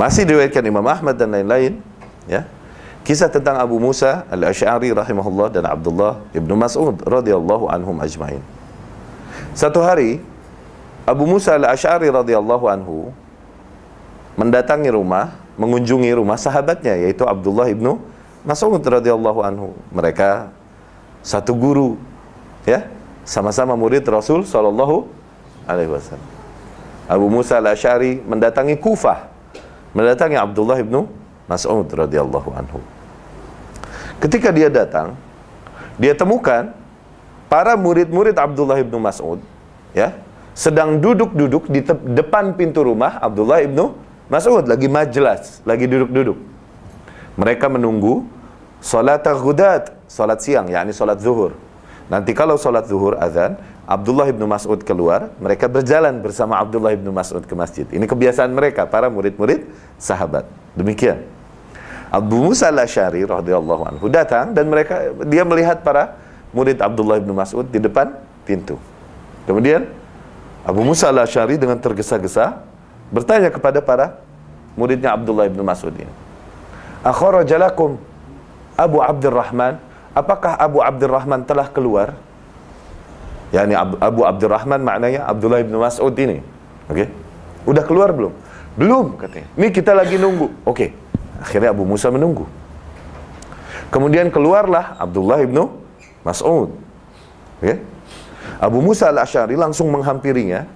Masih diriwayatkan Imam Ahmad dan lain-lain, ya. Kisah tentang Abu Musa Al-Asy'ari rahimahullah dan Abdullah ibnu Mas'ud radhiyallahu anhum ajma'in. Satu hari Abu Musa Al-Asy'ari radhiyallahu anhu mendatangi rumah, mengunjungi rumah sahabatnya yaitu Abdullah ibnu Mas'ud radhiyallahu anhu. Mereka satu guru, ya, sama-sama murid Rasul sallallahu alaihi wasallam. Abu Musa Al-Asy'ari mendatangi Kufah, mendatangi Abdullah ibnu Mas'ud radhiyallahu anhu. Ketika dia datang, dia temukan para murid-murid Abdullah ibnu Mas'ud, ya, sedang duduk-duduk di depan pintu rumah Abdullah ibnu Mas'ud, lagi majlis, lagi duduk-duduk. Mereka menunggu salat ghudat, salat siang, yakni salat zuhur. Nanti kalau salat zuhur azan, Abdullah ibnu Mas'ud keluar, mereka berjalan bersama Abdullah ibnu Mas'ud ke masjid. Ini kebiasaan mereka, para murid-murid sahabat. Demikian. Abu Musa Al-Asy'ari radhiyallahu anhu datang dan dia melihat para murid Abdullah ibnu Mas'ud di depan pintu. Kemudian Abu Musa Al-Asy'ari dengan tergesa-gesa bertanya kepada para muridnya Abdullah ibnu Mas'ud ini, "Akhraja lakum Abu Abdurrahman?" Apakah Abu Abdurrahman telah keluar? Yani Abu Abdurrahman maknanya Abdullah ibnu Mas'ud ini. Oke? Udah keluar belum? Belum, katanya. Ini kita lagi nunggu. Oke. Akhirnya Abu Musa menunggu. Kemudian keluarlah Abdullah ibnu Mas'ud. Oke? Abu Musa Al-Asy'ari langsung menghampirinya,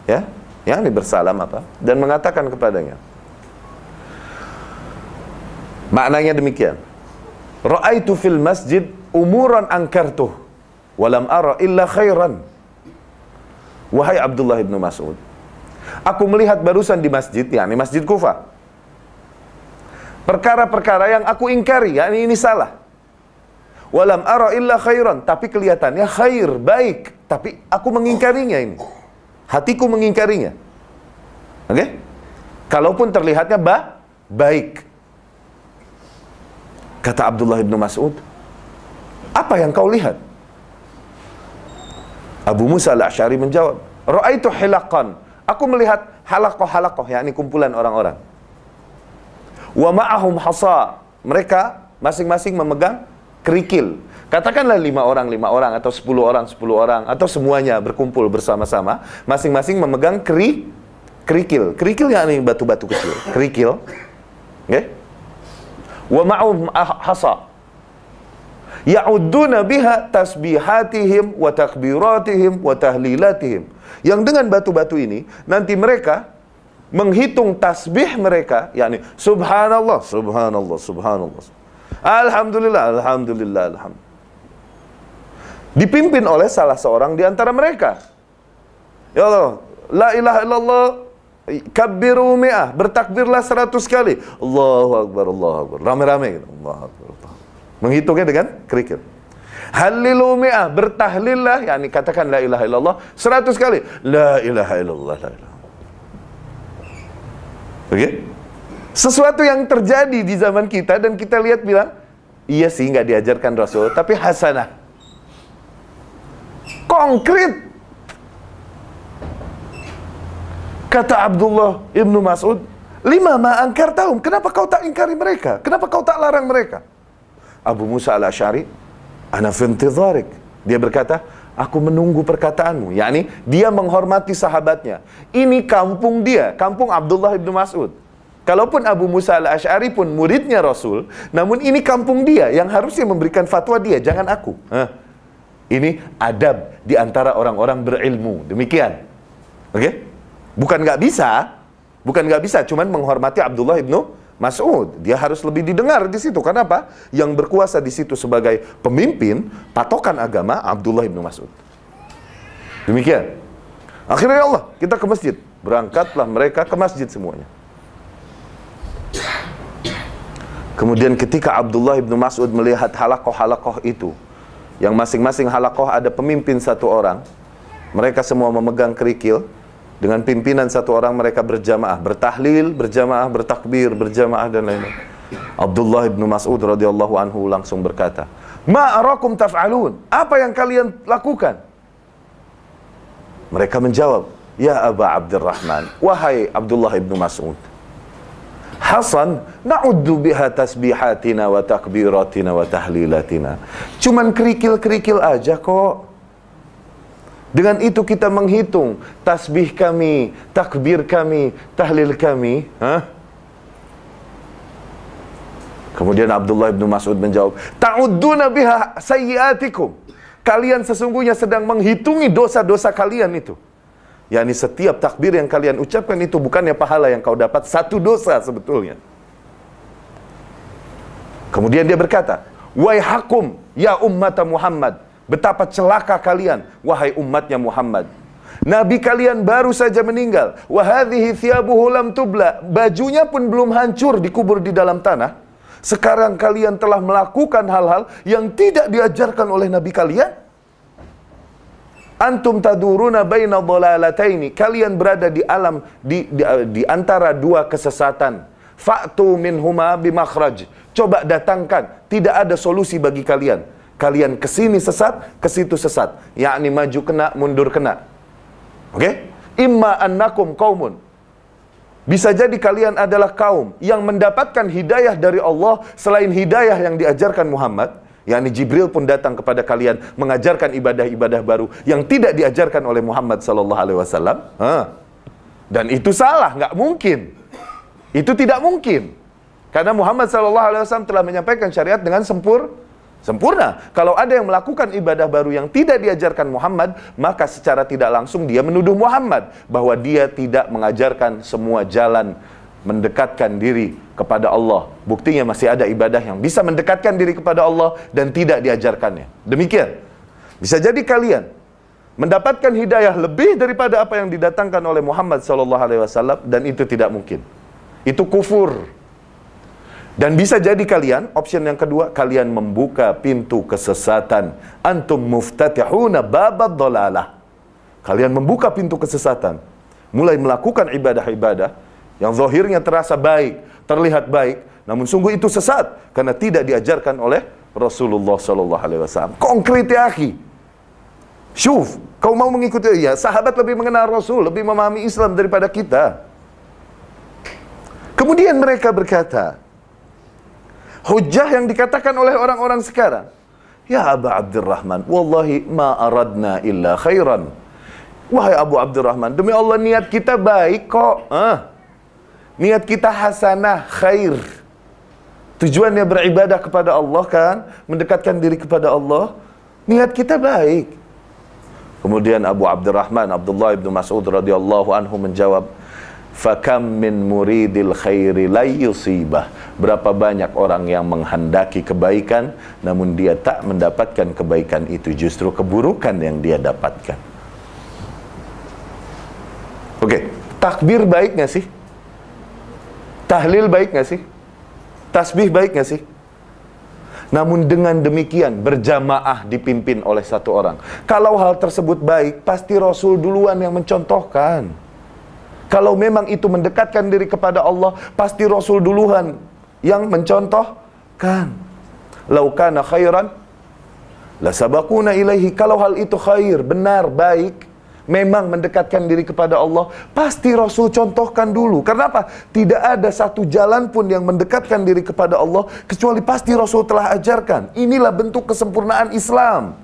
ya, yang bersalam dan mengatakan kepadanya. Maknanya demikian. Ra'aitu fil masjid umuran ankartuh walam ara illa khairan. Wahai Abdullah ibnu Mas'ud, aku melihat barusan di masjid, yakni Masjid Kufah, perkara-perkara yang aku ingkari, yakni ini salah. Walam ara illa khairan, tapi kelihatannya khair, baik, tapi aku mengingkarinya ini. Hatiku mengingkarinya. Oke? Kalaupun terlihatnya baik. Kata Abdullah ibnu Mas'ud, apa yang kau lihat? Abu Musa Al-Asy'ari menjawab, ra'aitu hilaqan. Aku melihat halaqah-halaqah, yakni kumpulan orang-orang. Wa ma'ahum hasa. Mereka masing-masing memegang kerikil. Katakanlah 5 orang, atau 10 orang, atau semuanya berkumpul bersama-sama, masing-masing memegang kerikil. Kerikil yakni batu-batu kecil. Kerikil. Okay? Wa ma'ahum hasa. Ya'udduna biha tasbihatihim wa takbiratihim wa tahlilatihim. Yang dengan batu-batu ini nanti mereka menghitung tasbih mereka, yakni subhanallah, subhanallah, subhanallah, alhamdulillah, alhamdulillah, alhamdulillah. Dipimpin oleh salah seorang di antara mereka. Ya Allah, la ilaha illallah, kabbiru mi'ah, bertakbirlah 100 kali. Allahu akbar, Allahu akbar. Rame-rame gitu. Allahu akbar. Menghitungnya dengan kerikil. Halilu mi'ah, bertahlillah, yakni katakan la ilaha illallah 100 kali. La ilaha illallah, la ilaha. Oke? Sesuatu yang terjadi di zaman kita dan kita lihat bilang, iya sih nggak diajarkan Rasul, tapi hasanah. Konkret. Kata Abdullah ibnu Mas'ud, lima ma angkartahum, kenapa kau tak ingkari mereka? Kenapa kau tak larang mereka? Abu Musa Al-Asy'ari, ana fi intidharik. Dia berkata, aku menunggu perkataanmu. Yakni dia menghormati sahabatnya. Ini kampung dia, kampung Abdullah ibnu Mas'ud. Kalaupun Abu Musa Al-Asy'ari pun muridnya Rasul, namun ini kampung dia yang harusnya memberikan fatwa dia, jangan aku. Ini adab di antara orang-orang berilmu. Demikian. Oke? Bukan nggak bisa, cuman menghormati Abdullah ibnu Mas'ud. Dia harus lebih didengar di situ. Kenapa? Yang berkuasa di situ sebagai pemimpin patokan agama Abdullah ibnu Mas'ud. Demikian. Akhirnya ya Allah, kita ke masjid. Berangkatlah mereka ke masjid semuanya. Kemudian ketika Abdullah ibnu Mas'ud melihat halaqah-halaqah itu, yang masing-masing halaqah ada pemimpin satu orang, mereka semua memegang kerikil. Dengan pimpinan satu orang mereka berjamaah, bertahlil, berjamaah, bertakbir, berjamaah dan lain-lain. Abdullah ibnu Mas'ud radhiyallahu anhu langsung berkata, "Ma arakum taf'alun?" Apa yang kalian lakukan? Mereka menjawab, "Ya Aba Abdurrahman, wahai Abdullah ibnu Mas'ud, Hasan, na'uddu biha tasbihatina wa takbiratina wa tahlilatina. Cuman kerikil-kerikil aja kok. Dengan itu kita menghitung tasbih kami, takbir kami, tahlil kami. Kemudian Abdullah bin Mas'ud menjawab, ta'udduna biha sayyiatikum. Kalian sesungguhnya sedang menghitungi dosa-dosa kalian itu. Yani setiap takbir yang kalian ucapkan itu bukannya pahala yang kau dapat, satu dosa sebetulnya. Kemudian dia berkata, waihakum ya ummata Muhammad, betapa celaka kalian wahai umatnya Muhammad. Nabi kalian baru saja meninggal, wa hadhihi thiyabuhu lam tubla, bajunya pun belum hancur dikubur di dalam tanah. Sekarang kalian telah melakukan hal-hal yang tidak diajarkan oleh Nabi kalian. Antum taduruna baina dhalalataini, kalian berada di alam di antara dua kesesatan. Fa'tu minhuma bimakhraj, coba datangkan, tidak ada solusi bagi kalian. Kalian ke sini sesat, ke situ sesat. Yakni maju kena, mundur kena. Oke? Imma annakum qaumun, bisa jadi kalian adalah kaum yang mendapatkan hidayah dari Allah selain hidayah yang diajarkan Muhammad. yakni Jibril pun datang kepada kalian mengajarkan ibadah-ibadah baru yang tidak diajarkan oleh Muhammad sallallahu alaihi wasallam. Dan itu salah, nggak mungkin. Itu tidak mungkin. Karena Muhammad sallallahu alaihi wasallam telah menyampaikan syariat dengan sempurna. Kalau ada yang melakukan ibadah baru yang tidak diajarkan Muhammad, maka secara tidak langsung dia menuduh Muhammad bahwa dia tidak mengajarkan semua jalan mendekatkan diri kepada Allah. Buktinya masih ada ibadah yang bisa mendekatkan diri kepada Allah dan tidak diajarkannya. Demikian. Bisa jadi kalian mendapatkan hidayah lebih daripada apa yang didatangkan oleh Muhammad SAW, dan itu tidak mungkin. Itu kufur. Dan bisa jadi kalian, option yang kedua, kalian membuka pintu kesesatan. Antum muftatihuna babad dhalalah. Kalian membuka pintu kesesatan. Mulai melakukan ibadah-ibadah yang zahirnya terasa baik, terlihat baik, namun sungguh itu sesat karena tidak diajarkan oleh Rasulullah SAW. Konkret ya akhi. Syuf, kau mau mengikuti, ya sahabat lebih mengenal Rasul, lebih memahami Islam daripada kita. Kemudian mereka berkata, hujjah yang dikatakan oleh orang-orang sekarang, ya Aba Abdurrahman, wallahi ma aradna illa khairan. Wahai Abu Abdurrahman, demi Allah niat kita baik kok. Niat kita hasanah, khair. Tujuannya beribadah kepada Allah kan, mendekatkan diri kepada Allah. Niat kita baik. Kemudian Abu Abdurrahman, Abdullah bin Mas'ud radhiyallahu anhu menjawab, fakam min muridil khairi la yusibah. Berapa banyak orang yang menghendaki kebaikan namun dia tak mendapatkan kebaikan itu, justru keburukan yang dia dapatkan. Oke, takbir baik nggak sih? Tahlil baik nggak sih? Tasbih baik nggak sih? Namun dengan demikian berjamaah dipimpin oleh satu orang. Kalau hal tersebut baik, pasti Rasul duluan yang mencontohkan. Kalau memang itu mendekatkan diri kepada Allah, pasti Rasul duluan yang mencontohkan. Lau kana khairan la sabaquna ilaihi. Kalau hal itu khair, benar, baik, memang mendekatkan diri kepada Allah, pasti Rasul contohkan dulu. Karena apa? Tidak ada satu jalan pun yang mendekatkan diri kepada Allah kecuali pasti Rasul telah ajarkan. Inilah bentuk kesempurnaan Islam.